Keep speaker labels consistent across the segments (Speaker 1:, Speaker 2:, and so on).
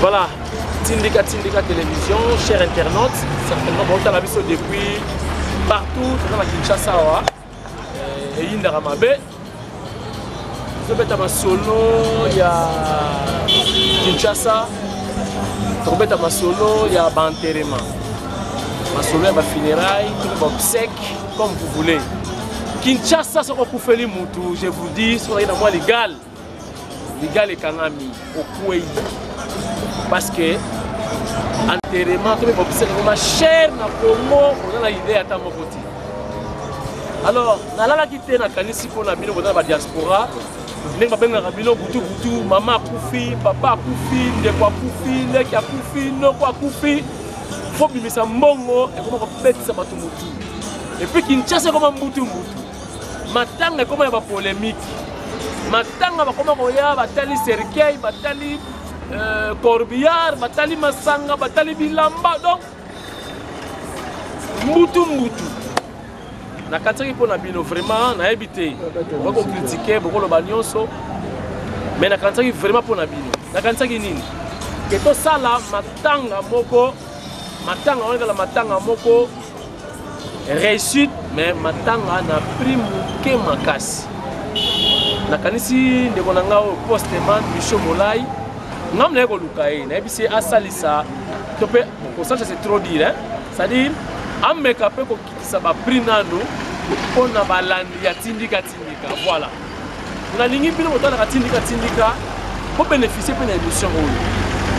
Speaker 1: Voilà, Tindika Télévision, chers internautes, certainement bon, la vision depuis partout, dans la Kinshasa et Indaramabe. Je vais mettre ma solo, il y a Kinshasa, je vais mettre ma solo, il y a Banterema. Ma solo, il y a funérailles, tout le sec, comme vous voulez. Kinshasa, c'est qu'on fait les moutous, je vous dis, c'est moi légal. Légal et Kanami, au Koué. Parce que enterrement, tout le monde sait que ma chère na Congo, on a l'idée à ta côté. Alors, na la quitté na kanisi pour na bino dans la diaspora. N'est pas bien rabino butu butu, maman koufi, papa koufi, ndeko koufi, leki koufi, noko koufi. Faut bimisa mbongo et comment on pète ça bato mutu. Et puis Kinshasa comme mbutu mbutu. Matanga comme il y a polémique. Matanga comme on y a batali cercueil, batali Corbillard, batali Masanga, batali Bilamba, donc mbutu mbutu. Na kataki pour na bino vraiment na habité. Beaucoup critiquer, beaucoup le bagnonso. Mais na kataki vraiment pour na bino. Na kataki nini? Que to sala matanga moko, matanga on est la matanga moko réussite, mais matanga na prix muke makasi. Na kanisi ndeko nanga au posteman Micho Molai. Ngam na ko lukai, na bisi asalisa. To pe ko ça c'est trop dire hein. C'est-à-dire ameka pe ko kitisa ba prix nano pona balandi ya tindika voilà na lingi bino motana ka tindika pour bénéficier de l'émission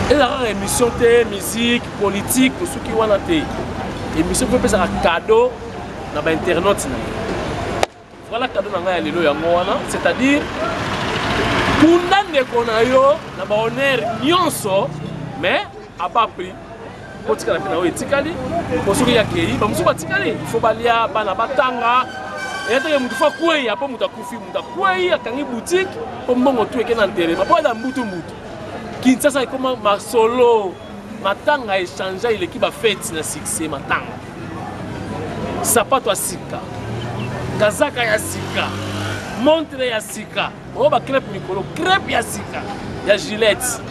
Speaker 1: et la émission de musique politique tout ce qui wana te émission peut faire un cadeau na ba internaute voilà cadeau na nga lelo yango wana c'est-à-dire kundane kona yo na ba honneur nyonso mais à pas prix potika na pena etikali posuki ya kei ba musuba tikali faut balia bana batanga et te mutu fa kwei apo mutu akufi mutu kwei akangi boutique po mbongo tu eke na nterema po da mbutu Kinshasa comme ma solo matanga échanger il équipe ba fête na succès matanga sapato asika kazaka ya sika montre ya sika o ba crêpe mikolo crêpe ya sika ya Gillette.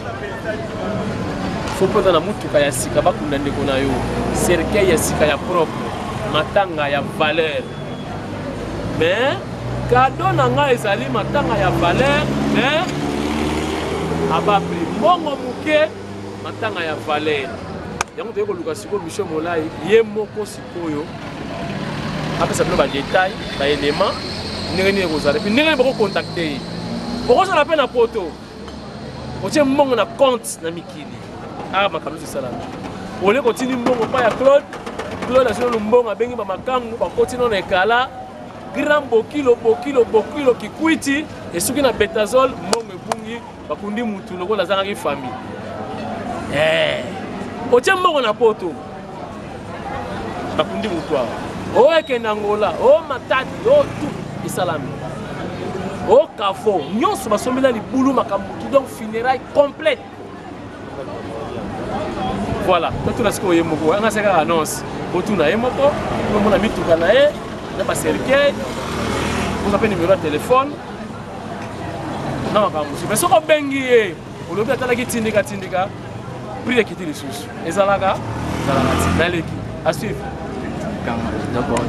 Speaker 1: Faut pas dans la mutuka ya sika bakunda ndeko na yo cercueil ya sika ya propre matanga ya valeur mais cadeau nanga ezali matanga ya valeur mais aba prix mongo muke matanga ya valeur yango to ko luka siko Micho Molai ye moko sikoyo apesa bino ba détail ba élément ndenge ni kozala puis ndenge bako contacter boko ça la peine na poto o tie mongo na compte na mikili. Ah, ma caméra c'est ça là. On les continue mbongo pas ya Claude a sur le mbongo bengi ba makangu ba continue na ekala grand bokilo ki kwiti et soki na betazole mbongo ebungi ba kundi mutu loko la zanga ki famille. O tie mbongo na poto. Ba kundi mutu. O ekenda ngola, o matadi, o tout isalami. O kafo, nyonso ba somela libulu makambu donc funérailles complète. Voilà, tout ce que vous voyez, on a une annonce. Vous avez un moto, vous avez mis tout le canal, vous avez un cercueil, vous avez un numéro de téléphone. Non, mais si vous avez un bengi, vous avez un tindika, pris de quitter les sources. Et ça là, à suivre. D'accord.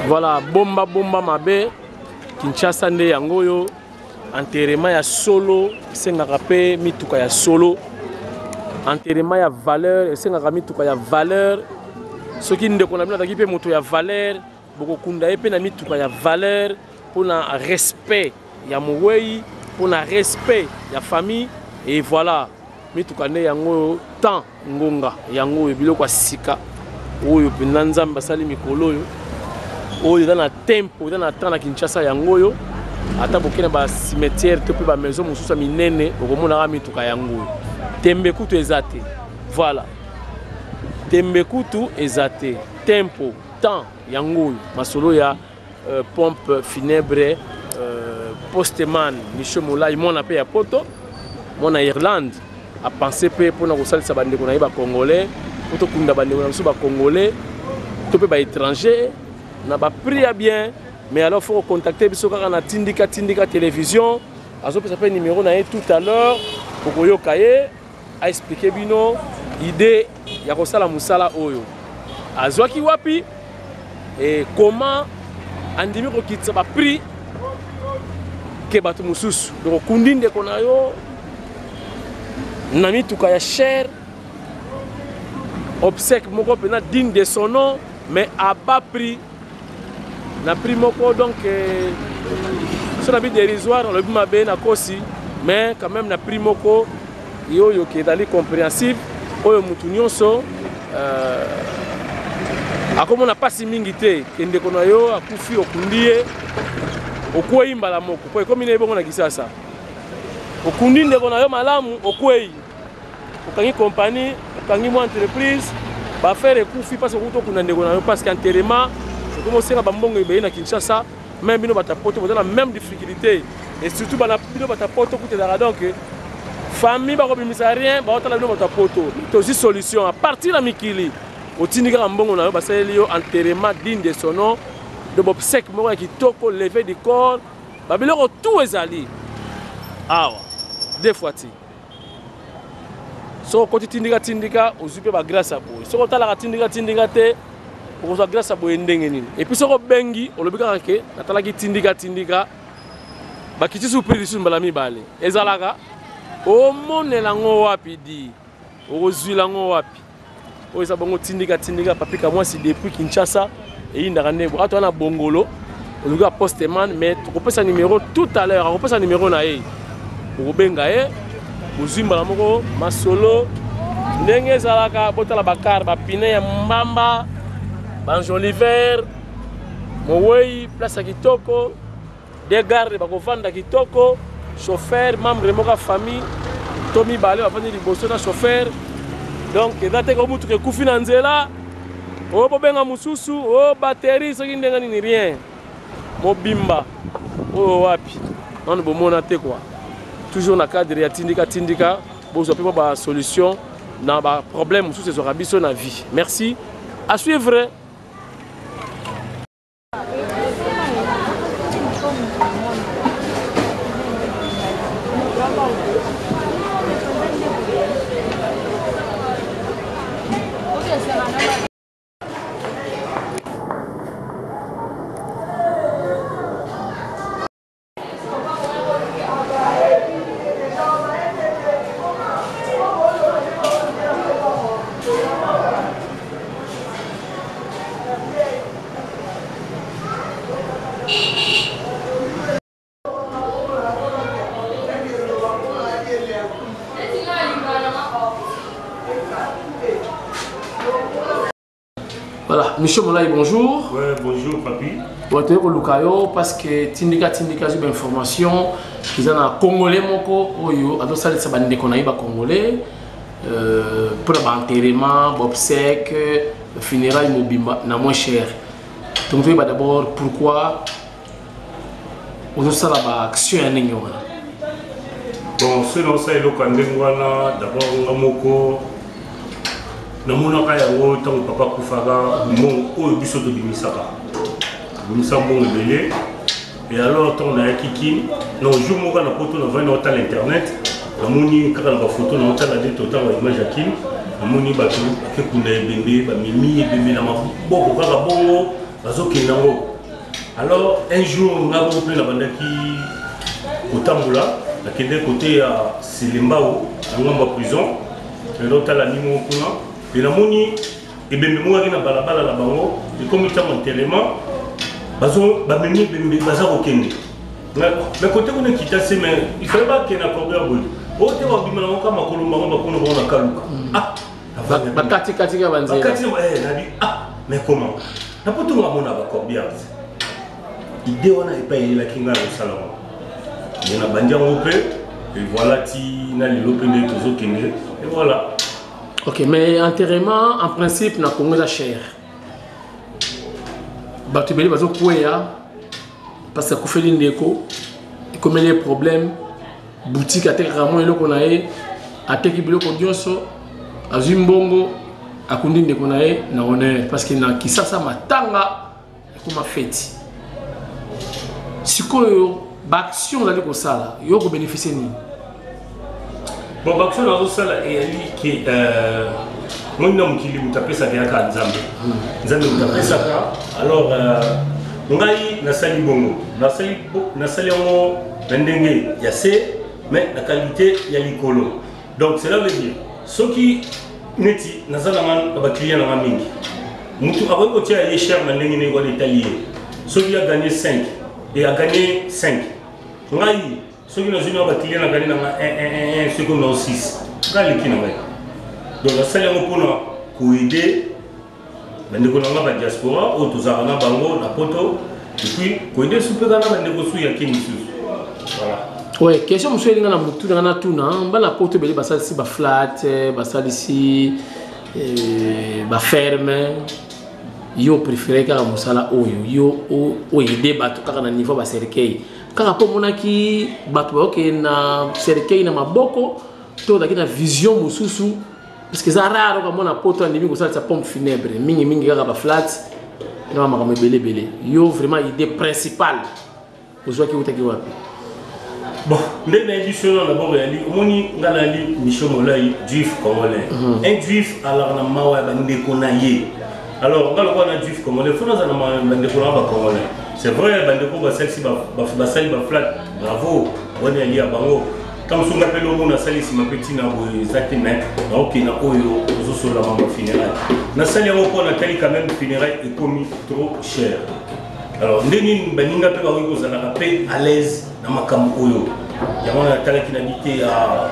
Speaker 1: Voilà, bomba mabe Kinshasa nde yango yo enterrement ya solo sengaka pe mituka ya solo enterrement ya valeur sengaka mituka ya valeur soki ndeko na bino ataki pe moto ya valeur bokokunda ye pe na mituka ya valeur pona respect ya mowei pona respect ya famille et voilà mituka nde yango temps ngonga yango biloko ya sika oyo mpenza nzambe basali mikolo oyo eza na tempo eza na temps na Kinshasa yango oyo ata bokende ba cimetière to pe ba maison mosusu ya minene okomonaka mituka yango oyo tembe kutu eza te voilà tembe kutu eza te tempo temps yango oyo masolo ya pompe funèbre postman Michel Moulay mona pe ya poto mona Irlande a pensé pe pona kosalisa bandeko na ye ba congolais poto kunda bandeko na biso ba congolais to pe ba étranger na ba prix ya bien mais alors faut contacter biso kaka na tindika télévision azopesa pe numéro na ye tout à l'heure pour koyoka ye a expliquer bino idée ya kosala musala oyo azwaki wapi et comment andimi kokitisa ba prix ke bato mususu donc kundi ndeko na yo na mituka ya cher obsèque moko pena digne de son nom mais à bas prix na prix moko donc sur la vie dérisoire le bimabe na kosi mais quand même na prix moko yo qui est dali compréhensible oyo mutu nyonso akomona pasi mingi te ke ndeko na yo akufi okundi ye okwei mbala moko po ekomi na ebongo na Kisasa okundi ndeko na yo malamu okwei okangi compagnie okangi mo entreprise ba faire ekufi parce que okunda ndeko na yo parce que enterrement comme oseka bambongo ebeye na Kinshasa même bino batapoto boza na même difficulté et surtout bana bino batapoto kutelaka donc famille bakobimisa rien baotala bino batapoto to aussi solution à partir la mikili otindika mbongo na yo basaleli yo enterrement digne de son nom de obsèque moko ya kitoko lever du corps babiloko tout ezali awa deux fois ti soko koti tindika ozwi mpe bagrâce ya boye soko otalaka tindika te okozwa grâce ya boye ndenge nini et puis soko bengi olobi kaka ke natalaki tindika bakitisi prix lisusu mbala mibale ezalaka omonela ngo wapi di okozwila ngo wapi oyo eza bongo tindika papika mwasi depuis Kinshasa eyindaka ndebo ato wana bongolo oluki ya postman mais tokopesa numéro tout à l'heure akopesa numéro na ye okobenga ye ozwi mbala moko masolo ndenge ezalaka botala bakar bapine ya mbamba banjoliver mowei place ya kitoko de garde bakovanda kitoko chauffeur membre moko ya famille to mibale bafandi liboso na chauffeur donc eza te ko mutuka ekufi na nzela o bobenga mususu o batterie soki ndenge nini rien mobimba oyo wapi nanu bomona te quoi toujours na cadre ya tindika bozwa mpe ba solution na ba problème mosusu ezwaka biso na vie merci à suivre. Voilà, Michel Moulay, bonjour.
Speaker 2: Ouais, bonjour, papi.
Speaker 1: Bonjour, Lukayo, parce que Tindika, j'ai une information qu'ils ont un Congolais, moko, oyo, ado sali sa bande konaï ba Congolais, pour l'enterrement, obsèque, funérailles, mobimba, na moins cher. Donc, tu vas d'abord pourquoi on a ça là-bas, action en ligne.
Speaker 2: Bon, selon ça, il y a d'abord moko. Namonaka yango tango papa kufaka mon oyo biso to bimisaka bimisa bon ebele et alors tant na yakiki no jour moko na poto na vana ota l'internet namoni kaka na ba photo na ota na de total ba image yakini namoni ba ke kunda ebembe ba mimi ebembe na maboko kaka bongo bazokenda ngo alors un jour ngabo pe na bandaki kotambula na kende côté ya Silembao ngamba prison et l'autre la nimo kuna. Et la moni, et bien, moi, je suis balabala la bango, et comme il y a un enterrement, bazo, bameni, baza okende. Mais côté où on est quitté, c'est mais il fallait pas qu'il y ait un accord de o te wa bimana ko kama kolomba ko bakono bona kaluka ah
Speaker 1: bakati kati ka banzela
Speaker 2: bakati nabi ah mais comment na poto ngomona ba corbias idée wana epai la kinga au salon il na bandia ngope et voilà ti na lelo pende tozo kende et voilà.
Speaker 1: Ok, mais enterrement en principe na Congo la cher batubeli bazo kwea parce que kufeli ndeko comme les problèmes boutique atekaka mo eloko na ye ateki biloko nyonso azwi mbongo akundi ndeko na ye na honneur parce que na kisasa matanga ekoma feti sikoyo baaction ozali kosala yo kobénéficie nini?
Speaker 2: Bon, baaction nazosala eyali ke moni na mokili moto apesaka yaka nzambe nzambe moto apesaka alors ngai nasali bongo nasali yango na ndenge ya se mais la qualité ya likolo. Donc cela veut dire ceux qui neti nazala na ba client na mingi mutu akoki kotia ye cher na ndenge ne ngoli italien ceux qui a gagné 5 et a gagné 5 ngai ceux qui nazuna ba client na gagné na 1 ceux qui ont 6 ngai ki na ngai. Donc nasali yango pona ko aider bande ko na ba diaspora o tozaka na bango na poto et puis ko aider supeka na bande ko su ya kingi su. Voilà.
Speaker 1: Ouais, question monsieur linga na mutu na tuna bana poto beli basali si ba flat basali si ba ferme yo préféré ka musala oyo yo o aider bato kaka na niveau ba serkei kaka po monaki bato ba ke na serkei na maboko to da kina vision mususu parce que ça rare ka mona poto ndimi ko sala sa pompe funèbre mingi kaka ba flat na ma belé yo vraiment idée principale ozwa ki utaki wapi?
Speaker 2: Bon, les éditions d'abord moni ngana li Michel Molay juif congolais. Un juif alors na mawa bande konaye. Alors ngalo ko na juif congolais faut na bande ko ba congolais. C'est vrai bande ko ba sexy ba sali ba flat. Bravo. Woni ali abango. Comme son appel au monde na sali si ma petite na bo exactement na OK na oyo zo so la mama funéraire. Na sali ngo ko na tali quand même funéraire est commis trop cher. Alors ndeni baninga pe ba ko za na pe à l'aise na makambo oyo yamana talaki na bité a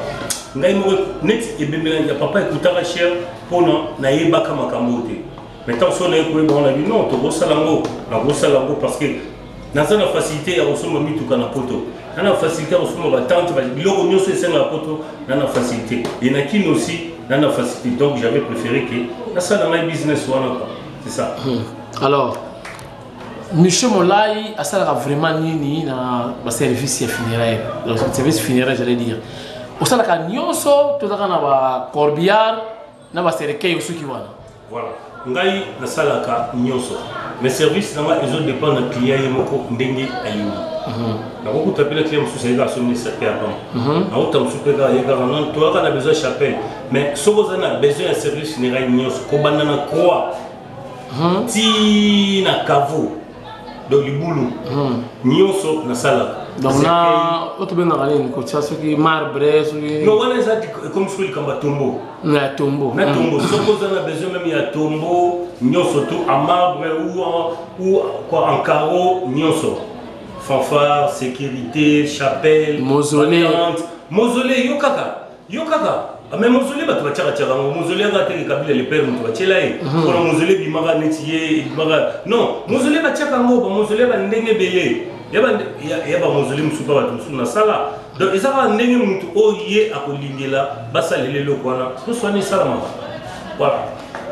Speaker 2: ngai mo net e bemela ya papa ekutaka cher pona na yebaka makambo te maintenant so na ko ba on a dit non to bosalango na bosalango parce que na sana facilité ya osoma mituka na poto na facilité osoma ba tante ba biloko nyonso esenga na poto na facilité et na kino aussi na facilité donc j'avais préféré que na ça dans my business wana c'est ça.
Speaker 1: Alors Michel Molay a ça vraiment nini na ba service funéraire, le service funéraire j'allais dire. Au ça la nyonso to na ba corbillard na ba serkei osuki wana.
Speaker 2: Voilà. Ngai na salaka nyonso. Mais service na ma ezo dépend na client yemoko ndenge ayini. Na ko tapela client musu sega so ni serkei avant. Na autant supeka yega non to aka na besoin chapelle. Mais soko na besoin un service funéraire nyonso ko banana croix. Ti na caveau. Donc le boulot, nyonso na sala.
Speaker 1: Donc na auto ben na nini ko tia soki marbre soki.
Speaker 2: Non wana ça comme sur le kamba tombeau.
Speaker 1: Na tombeau.
Speaker 2: Na tombeau. Soko za na besoin même ya tombeau, nyonso tout en marbre ou quoi en carreau, nyonso. Fanfare, sécurité, chapelle,
Speaker 1: mausolée.
Speaker 2: Mausolée yo kaka. Yo kaka. Mais mausolée ba to tchaka tchaka mausolée ga te kabila le père mutu bachela e pour mausolée bi maga netiye maga non mausolée ba tchaka ngo ba mausolée ba ndenge belé ya ba mausolée musu ba to suna sala donc ezaka ndenge mutu oye akolingela basalele lokwana to soani sala ma voilà.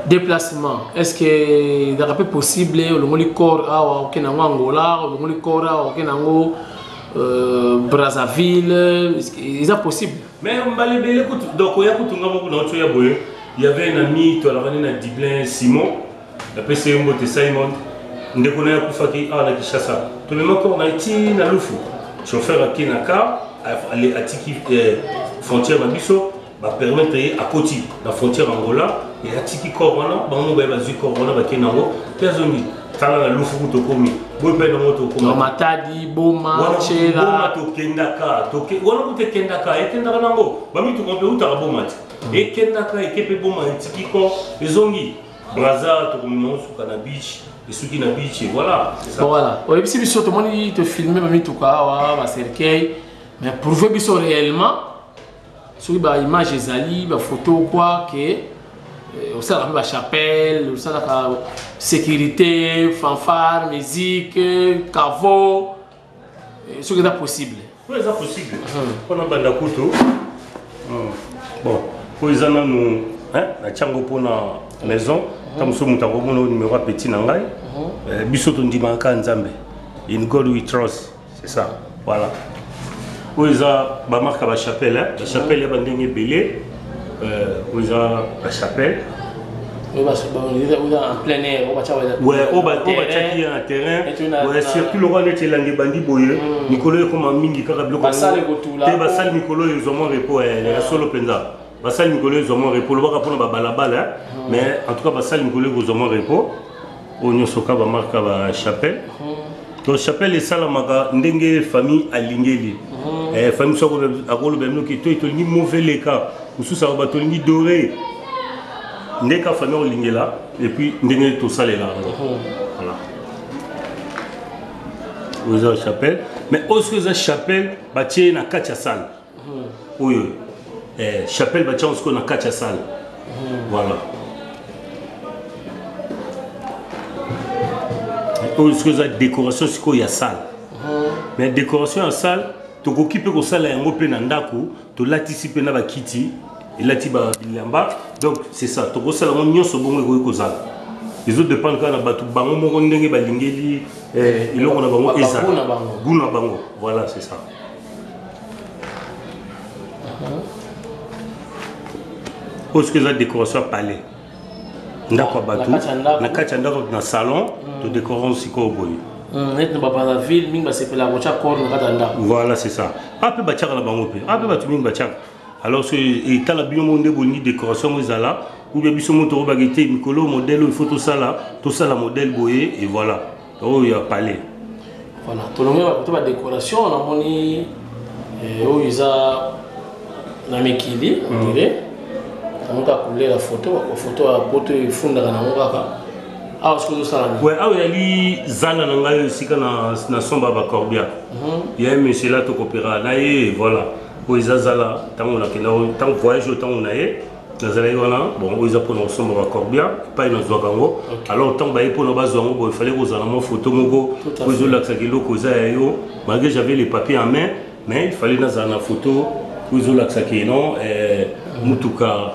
Speaker 1: Déplacement, est-ce que c'est un peu possible le moli corps à Angola, le moli corps à Brazzaville, est-ce possible?
Speaker 2: Mais donc il y avait un ami, tu as la Dublin Simon, la PC Mbote Simon, on a Koufaki à la Kishasa. Tout le monde on a été na Lufu, chauffeur à Kinaka, aller à Tiki frontière Mabiso, va permettre à Koti, la frontière Angola, et à Tiki Corona, on va y Corona, Bakenango, Pezoni. Tala na lufu kutokomi bope na moto koma
Speaker 1: matadi boma chela
Speaker 2: to kendaka to ke wana kute kendaka ekendaka nango bami to kompe uta boma ti ekendaka ekepe boma tikiko ezongi braza to komino suka na beach esuki na beach voilà c'est ça.
Speaker 1: Voilà au début biso to moni te filmer bami to ka wa ba serkei mais prouver biso réellement sur les images ezali ba photo quoi que au sein de la chapelle au sein de la sécurité fanfare musique caveau ce qui est possible.
Speaker 2: Oui, c'est possible. On a banda kuto. Bon, pour les gens nous na chango pour na maison, comme ça mutango mono numéro petit nangai. Bisoto ndima ka nzambe. In God we trust. C'est ça. Voilà. Pour les gens ba marque ba chapelle, la chapelle ba ndenge belé. Pour les gens la chapelle.
Speaker 1: Oui, parce que on est en plein air, on va
Speaker 2: ouais, on va tchaki un terrain. Ouais, surtout le roi était langue bandi boye. Nicolas comme un mingi karablo.
Speaker 1: Basal et Gotula.
Speaker 2: Te basal Nicolas ils ont mon repos les solo penza. Basal Nicolas ils ont mon repos. Le va répondre ba balabala mais en tout cas basal Nicolas ils ont mon repos. On soka ba marque ba chapelle. Donc chapelle et salamaka ndenge famille alingeli. Famille soko akolo bemno ki to itolini mauvais les cas. Ou ça va tolini doré. Ndeka famille au lingela et puis ndenge tout ça les là. Voilà. Vous avez chapelle mais aussi la chapelle bâtie na katia salle. Oui. Chapelle bâtie on se connaît katia salle. Voilà. Aussi la décoration c'est quoi il y a salle. Mais décoration en salle tu occupes ko salle ya ngope na ndako to l'anticiper na ba kiti. Et là, donc c'est ça. Tu vois, c'est la union sur bon et cosal. Les autres dépendent quand on a battu bango, mon rendez balingeli, et là on a bango et ça. Gouna bango. Voilà, c'est ça. Parce que la décoration à palais. D'accord, battu. Na kachanda dans le salon, tu décores aussi quoi au boy. Voilà, c'est ça. Après, bachar la bango. Après, batu ming bachar. Alors, il y a une décoration ou bien il y a un modèle, il faut tout ça la modèle boyé et voilà. Donc il y a palais.
Speaker 1: Voilà, tout le monde a une décoration, on a mis la mekili, on dirait. On a coulé la photo à pote et fond de la nangaka. Ah, est-ce que vous savez?
Speaker 2: Oui, ah oui, il y a Zana Nangayo aussi na somba Bakorbia. Il y a un monsieur là qui coopéra là et voilà. Pour les Azala, tant que voyage autant on a eu, bon, ils apprennent ensemble à Corbia, pas une Zogango. Alors, tant que pour nos bases, il fallait que vous ayez une photo, vous avez malgré j'avais les papiers en main, mais il fallait que une photo, vous avez l'accès non, Mutuka,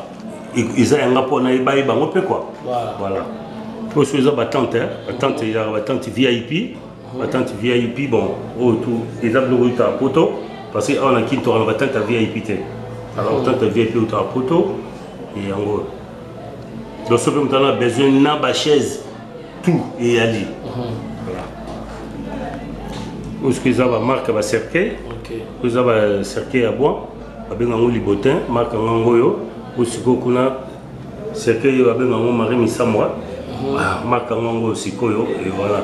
Speaker 2: ils ont un rapport à Ibaïba, quoi. Voilà. Pour ceux qui ont attente, il y a attente VIP, attente VIP, bon, ils ont le photo. Parce qu'on a quitté on va tenter VIP. Alors tant VIP ou ta photo et en gros. Donc ce que nous avons besoin de la chaise tout et aller. Voilà. Où est-ce que ça va marque va cercueil? Où ça va cercueil à bois? Avec un libotin marque un angoyo. Où est-ce qu'on a cercueil avec un mari misamwa? Marque un angoyo sikoyo et voilà.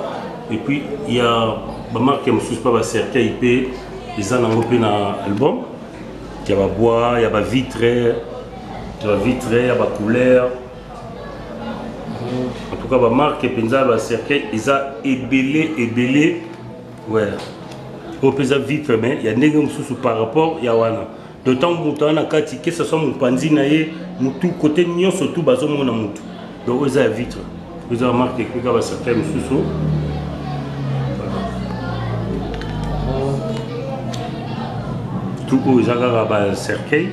Speaker 2: Et puis il y a la marque qui me suit pas cercueil IP. Ils ont un album, il y a bois, il y a vitre, il y a couleur. En tout cas, la marque Penza cercueil, ils ont ébélé. Ouais. Au Penza vitre, mais il y a des choses par rapport à Yawana. D'autant que ce soit mon panzi, tout côté nion surtout bazo mon amout. Donc ils ont vitre. Ils ont marqué que le cercueil sous. Tout aux agarabas cercueil.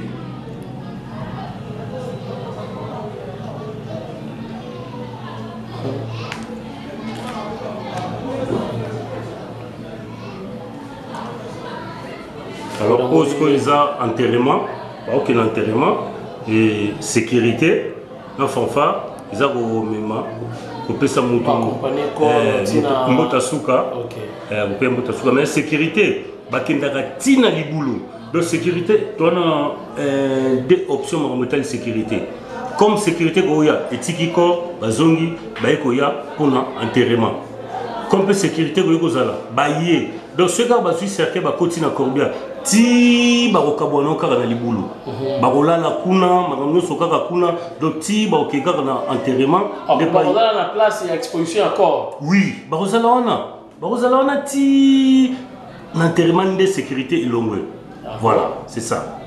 Speaker 2: Alors, au ils ont enterrement, aucun enterrement et sécurité, un fanfare, ils ont même coupé sa moto, mais sécurité, bakendaka tina libulu. Donc sécurité, tu as deux options pour mettre la sécurité. Comme sécurité, il y a etikiko, bazongi, baïkoya pour l'enterrement. Comme sécurité, il y a baïe. Donc ce gars va suivre cercle, va continuer à Corbia. Ti ba okabwana okaka na libulu. Ba kolala kuna, makamno sokaka kuna, donc ti ba okeka na enterrement.
Speaker 1: Ba kolala na place ya exposition encore.
Speaker 2: Oui, ba kozala wana. Ba kozala wana ti l'enterrement de sécurité ilongwe. Voilà, c'est ça.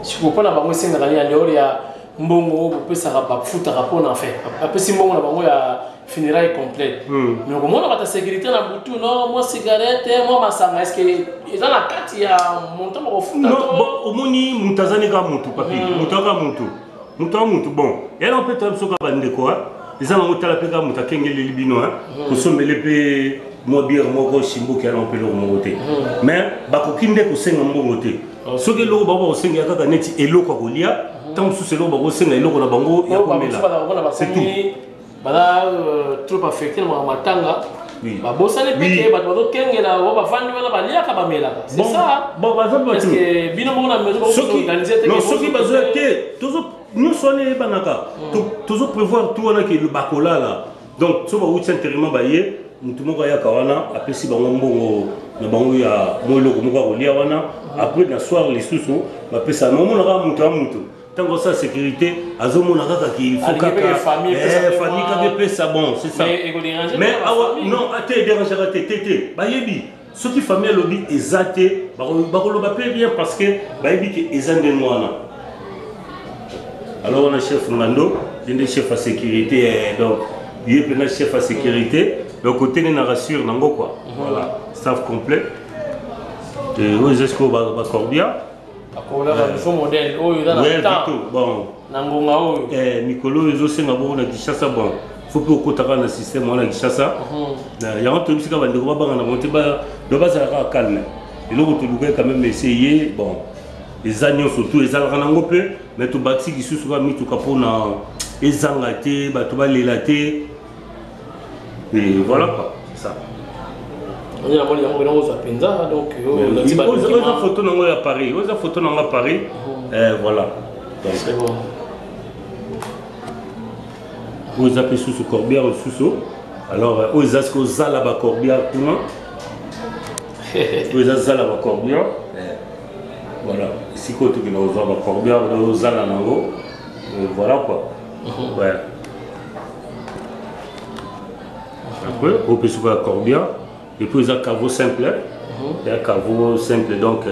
Speaker 1: je comprends na bango senga kali en dehors ya mbongo peut ça va foutre rapport en fait après si mbongo na bango ya funérailles complète mais au moins la sécurité na butu non moi cigarette moi masanga est-ce que ils ont la carte il y a montant au foutre
Speaker 2: non bon au moni mutazani ka mutu papi mutaka mutu bon et là on peut être soka bande quoi ils ont mutala pe ka muta kengeli libino ko sombele pe mo bière moko shimbo ki ala on peut le monter mais bakokinde ko senga mbongo te soki eloko bango bakosenga kaka neti eloko ya kolia ntango mosusu eloko bakosenga eloko na bango ya komela c'est tout
Speaker 1: bada trop affecté na matanga babosani peke bato bazokengela o bavandi wana baliaka bamelaka c'est ça
Speaker 2: bon baza
Speaker 1: parce que bino moko na maison baorganiser te
Speaker 2: non soki bazoya te nyonso wana eyebanaka tozoprévoir tout wana ke bakolala donc so bauti intérieurement baye mutu moko ayaka wana apesi bango mbongo na bango ya mo eloko moko ya kolia wana après na soir lisusu bapesa na omonaka mutu ya mutu ntango sa sécurité azomona kaka ki faut kaka famille kaka epesa bon c'est ça mais awa non ate dérangera te bayebi soki famille alobi eza te bakoloba pe bien parce que bayebi ke eza ndenge wana alors on a chef Ngando il est chef à sécurité donc il est pena chef à sécurité donc côté na rassure nango quoi voilà staff complet et aux esco ba Corbia
Speaker 1: akola ba fo modèle oyo dans le temps
Speaker 2: bon
Speaker 1: nangonga oyo
Speaker 2: Nicolo ezo senga bo na Kinshasa bon faut peu okotaka na système wana Kinshasa ya on tobisika bande ko banga na monte ba do ba za calme et le retour quand même essayer bon les agneaux surtout les alga nango pe mais to bati ki susu ba mitu kapona ezanga te ba to ba lelaté et voilà quoi ça
Speaker 1: on a moni yango nango za penza donc on a dit ba
Speaker 2: photo nango ya Paris oza photo nango à Paris voilà donc
Speaker 1: c'est bon
Speaker 2: vous appelez sous Corbière sous alors aux asco zala ba Corbière tout vous zala ba Corbière voilà ici côté que nous avons Corbière aux zala nango voilà quoi ouais après au peut sous Corbière et puis ils ont caveau simple il y a caveau simple donc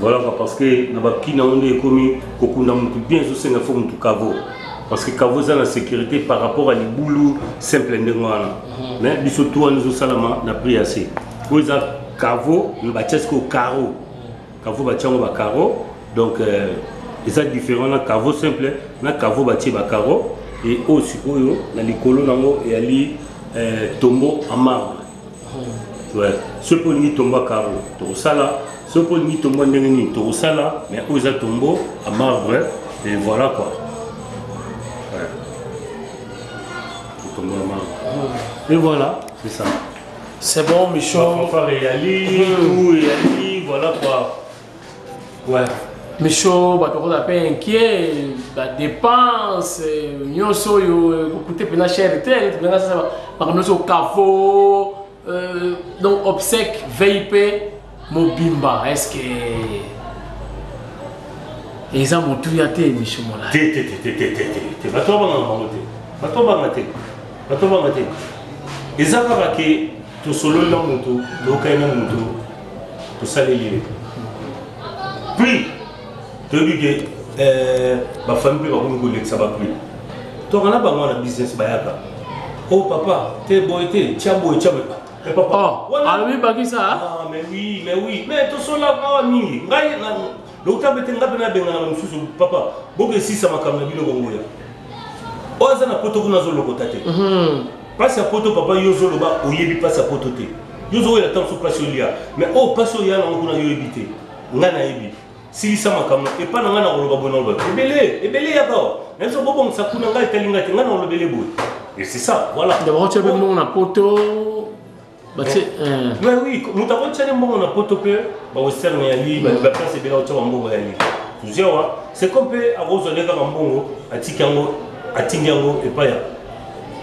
Speaker 2: voilà parce que na ba kina onde komi kokunda mutu bien so senga fo mutu caveau parce que caveau za la sécurité par rapport à les boulot simple ndengwana mais biso tout nous salama na pris assez ils ont caveau le bachesque au carreau caveau bachango ba carreau donc ils ont différent na caveau simple na caveau bati ba carreau et aussi oyo na likolo nango et ali tombeau en marbre ouais ce pour ni tombeau carreau to sala ce pour ni tombeau ndengeni to sala mais aux a tombeau en marbre et voilà quoi ouais tombeau en marbre et voilà c'est ça
Speaker 1: c'est bon Michaud
Speaker 2: et Ali voilà quoi ouais
Speaker 1: Michaud bato ko peu inquiet ba dépense nyonso yo coûter pena cher tel pena ça par nous au cafo donc obsèque VIP mobimba est-ce que ils ont monté ya te Michaud mola
Speaker 2: te bato banga te ezaka ba ke to solo la moto do kayna moto to saleli puis tu dis que ma famille va vous dire que ça va plus. Tu as un business bayaka. Oh papa, t'es boité, tu as boité, tu as
Speaker 1: papa. Ah oui, bah qui ça?
Speaker 2: Ah mais oui. Mais tu es là, ami. Le temps que tu as besoin de papa. Bon que si ça m'a camé le Congo. Oza na poto kuna zo lokotate. Passe à poto papa yozo loba oyebi passe à poto te. Yozo la temps sur place yolia. Mais oh passe yoya na kuna yo ebité. Ngana ebi. Si ça m'a camé et pas ngana ko loba bono. Ebele ya ba. Même so bobon sa kuna ngai talinga te ngana lo bele boy. Et c'est ça, voilà.
Speaker 1: D'abord tu as même mon poto. Bah c'est
Speaker 2: mais oui, nous t'avons tenu mon poto pe ba western ya li ba place bela ocha mbongo ya li. Tu vois, c'est comme pe arozone ka mbongo atikango atingango et pas ya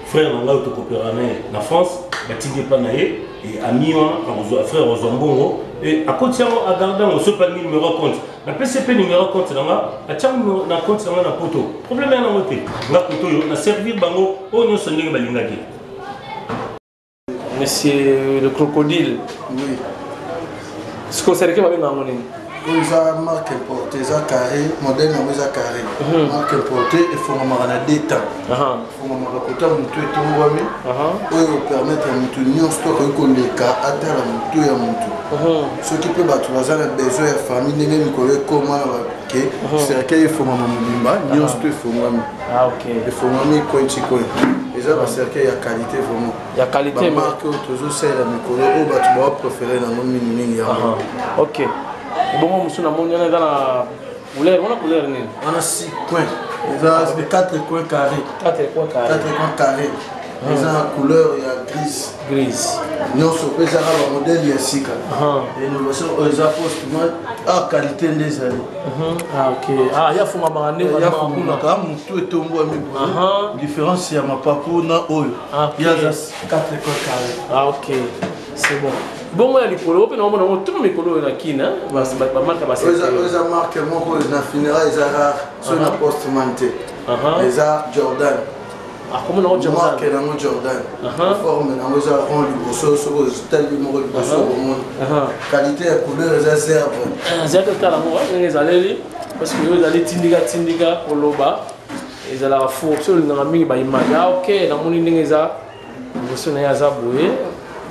Speaker 2: frère nga to coopéraner na France batingi pa na ye et ami on frère Ozambongo et à côté à garder on se pas numéro compte la PCP numéro compte nga atiam na compte nga na poto problème na ngote nga poto yo na servir bango o nyo sondenge balingaki.
Speaker 1: Monsieur le crocodile, oui. Ce qu'on sait que va venir
Speaker 3: ça marque importée, ça carré, modèle non ça carré. Marque importée, il faut m'amener des temps. Il faut m'amener côté mutu et tout wami. Pour permettre à mutu nion stock que les cas atteindre mutu et mutu. Ce qui peut battre les besoins de famille, n'est pas comment que c'est qu'il faut m'amener nion stock il faut m'amener.
Speaker 1: Ah ok.
Speaker 3: Il faut m'amener quoi tu quoi. Et ça c'est qu'il y a qualité vraiment.
Speaker 1: Il y a qualité.
Speaker 3: Marque toujours c'est la micro. Oh bah tu vas préférer dans mon mini.
Speaker 1: Ok. Bon, monsieur, on a la couleur,
Speaker 3: on a 6 coins. Il y a 4 coins carrés. 4 coins carrés. Il y a la couleur, il y a grise.
Speaker 1: Grise.
Speaker 3: Nous sommes les modèles, il y a 6 cas. Et nous sommes les apostles à qualité des années.
Speaker 1: Ah, ok. Ah, il y a faut m'amener.
Speaker 3: Il y a faut m'amener. Tout est tombé à mi. Différence, il y a ma papou, il y a 4 coins carrés.
Speaker 1: Ah, ok. C'est bon. Bon, moi, les colos, on a tout mes colos qui n'a pas marque à passer.
Speaker 3: Les marques, moi, les funérailles, les rares, sur la poste manté. Les Jordan.
Speaker 1: Ah, comment on a Jordan?
Speaker 3: Marque dans Jordan. Forme dans les arronds, les bossos, tel que moi, les bossos au monde. Qualité et couleur, les zèbres.
Speaker 1: C'est un peu tard, les allez, parce que vous allez tindiga pour le bas. Ils allaient à fou, sur le nami, bah, il m'a dit, ok, dans mon inégeza, vous sonnez à Zaboué.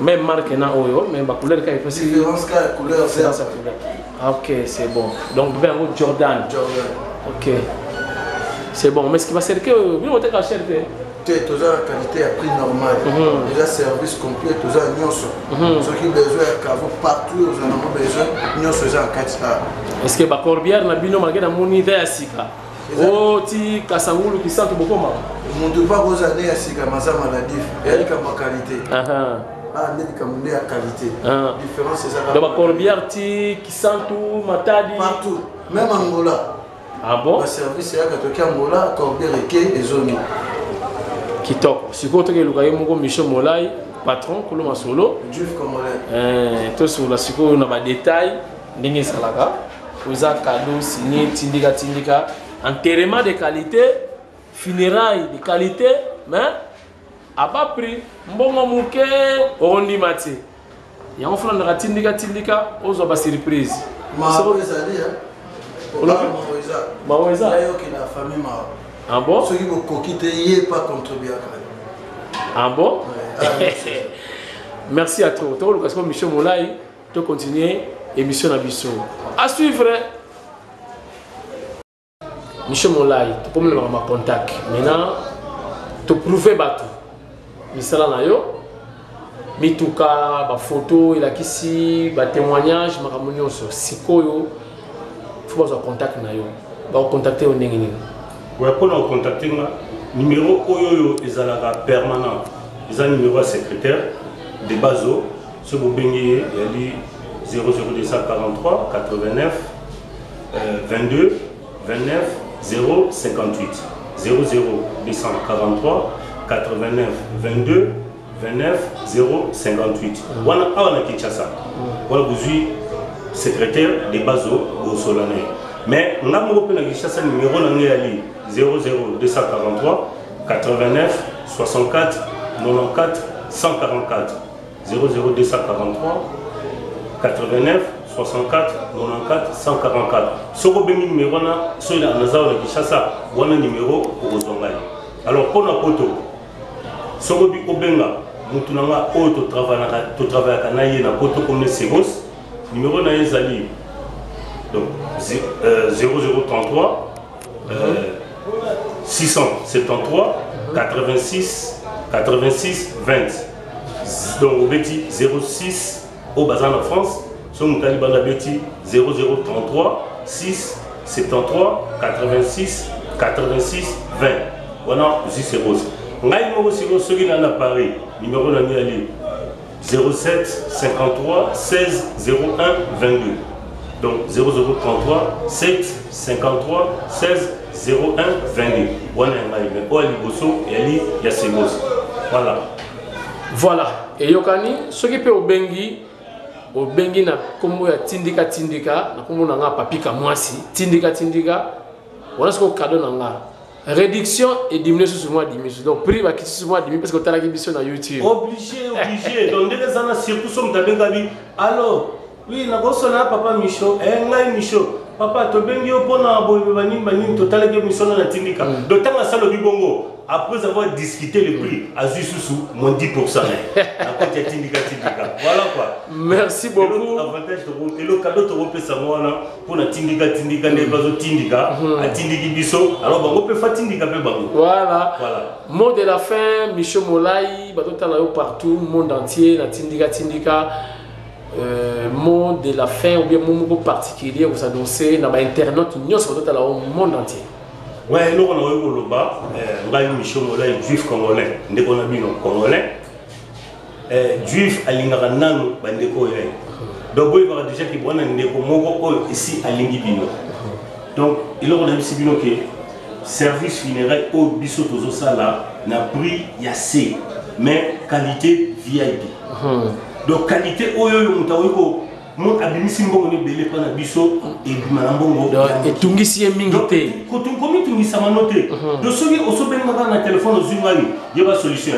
Speaker 1: Même marque na oyo, même la couleur est possible.
Speaker 3: Différence la couleur c'est ça.
Speaker 1: Ah ok, c'est bon. Donc ben Jordan. Ok. C'est bon, mais ce qui va servir que oui on t'a acheté.
Speaker 3: Tu es toujours la qualité à prix normal. Déjà service complet, toujours nyonso. Ce qui besoin qu'avant partout vous en avez besoin, nyonso ça 4 stars. Est-ce
Speaker 1: que ba corbière na bino malgré na moni idée sika. Oh ti kasangulu qui sent beaucoup mal.
Speaker 3: Mon de pas vos années à sika ma maladie, elle comme qualité. Ah, il y a qualité. La différence c'est ça.
Speaker 1: Donc, la corbière qui sent tout, matadi.
Speaker 3: Partout, même en Angola.
Speaker 1: Ah bon?
Speaker 3: Le service c'est là que Angola, corbière et zone.
Speaker 1: Qui top. Si vous avez le Michel Molay, patron, pour le solo.
Speaker 3: Juif congolais.
Speaker 1: Tout sur la suko, on a des détails. N'ingé salaga. Vous avez cadeau signé, tindika. Enterrement de qualité, funérailles de qualité, mais. A pas pris, mbongo muke, ondi mati. Ya on flan na tindika, ozo ba surprise.
Speaker 3: Ma ça dit hein. Maoueza. Là yo qui la famille ma.
Speaker 1: Ah bon?
Speaker 3: Ceux qui vont coquiter yé pas contre bien.
Speaker 1: Ah bon? Merci à toi. Toi le Michel Molay, tu continuer émission na biso. À suivre. Michel Molay, tu peux me ma contact. Maintenant, tu prouver bateau. Misala na yo mituka ba photo ila kisi ba témoignage makamunyo so sikoyo faut ba contact na yo ba contacter o ndenge nini
Speaker 2: ouais pour nous contacter nga numéro oyo ezalaka permanent eza numéro secrétaire de bazo ce bo bengi yali 00243 89 22 29 058 00243 89 22 29 058. Wana awana Kinshasa. Wana buzui secrétaire de Bazo Bosolane. Mais nga mo pe na Kinshasa numéro na ngali 00243 89 64 94 144 00243 89 64 94 144. Soko bengi numéro na so ila nazawa na Kinshasa wana numéro ozongai. Alors pour la photo, si vous avez obenga, nous avons to travail à na photo comme Segos, numéro na ezali donc 0033 673 86 20. Donc au Betty 06 au Bazar en France, sur mon Taliban Betty 0033 6 73 86 20. Voilà, c'est rose. Ngai mo siko soki na Paris, numéro na mi 07 53 16 01 22. Donc 0033 7 53 16 01 22. Wana ngai mais o ali boso et ali ya semos. Voilà.
Speaker 1: Voilà. Et yokani soki pe obengi na kombo ya tindika na kombo na nga papika mwasi tindika wana siko cadeau na nga. Réduction et diminution sur moi diminution. Donc prix va quitter sur moi diminution parce que tu as la émission sur YouTube.
Speaker 2: Obligé. Donc dès que ça surtout somme t'as bien gabi. Alors Oui, na bosona papa Michaud, ngai Michaud. Papa, to bengi opona boye bani total que mission na tindika. Donc tant à ça le bongo, après avoir discuté le prix, à Zususu, moins 10%. Après tindika. Voilà quoi.
Speaker 1: Merci beaucoup.
Speaker 2: Avantage et le cadeau te repère ça moi pour na tindika ne pas tindika, à tindiki biso. Alors bon, on peut faire tindika pe bango.
Speaker 1: Voilà. Mot de la fin, Michaud Molai, bato tala partout, monde entier, na tindika. Mot de la fin ou bien mot particulier vous annoncer dans l'internet au monde entier.
Speaker 2: Ouais, nous on a eu le bas, Michaud Molai, juif congolais, ndeko na bino congolais, juif alingaka nanu bandeko yai. Donc il va déjà qui bona ndeko moko ici alingi bino. Donc il a dit bino que service funéraire au biso tozo sala na prix yassé mais qualité VIP. Donc qualité oyo mutawiko mon abimisi mbongo ne belé pa na biso et bimanambongo
Speaker 1: et tungisi mingité
Speaker 2: ko tungomi tungisa manote do soki oso benga na téléphone ozungani yeba solution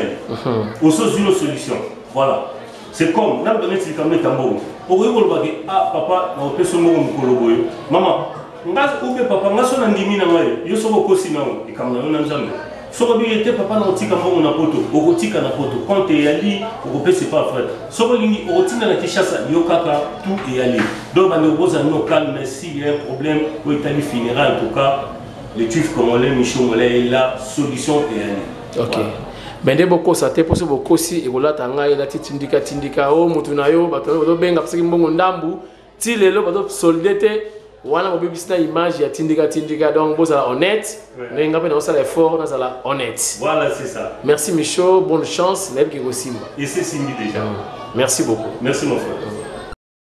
Speaker 2: oso zino solution voilà c'est comme na donner si kamé tambongo oyo ko lobaki ah papa na opeso mbongo mukolo boyo mama ngas ube papa ngaso na ndimi na ngai yo soko kosi nawo ikamna yo na nzambe soko bi était papa na otika mbongo na poto okotika na poto quand et ali okopese pas frère soko lingi okotina na Kinshasa yo kaka tout et ali donc bande boza no calme mais s'il y a un problème au Italie funéraire en tout cas le juif congolais Michaud Molai est la solution et ali.
Speaker 1: OK. Bende boko sa te poso boko si e kolata ngai la tindika o mutu na yo bato benga psiki mbongo ndambu ti lelo bato soldete wana ko bibisina image ya tindika donc bozala honnête mais ngape na osala effort na sala honnête.
Speaker 2: Voilà, c'est ça.
Speaker 1: Merci Michaud, bonne chance, lève qui go simba.
Speaker 2: Et c'est Simbi déjà.
Speaker 1: Merci beaucoup.
Speaker 2: Merci mon frère.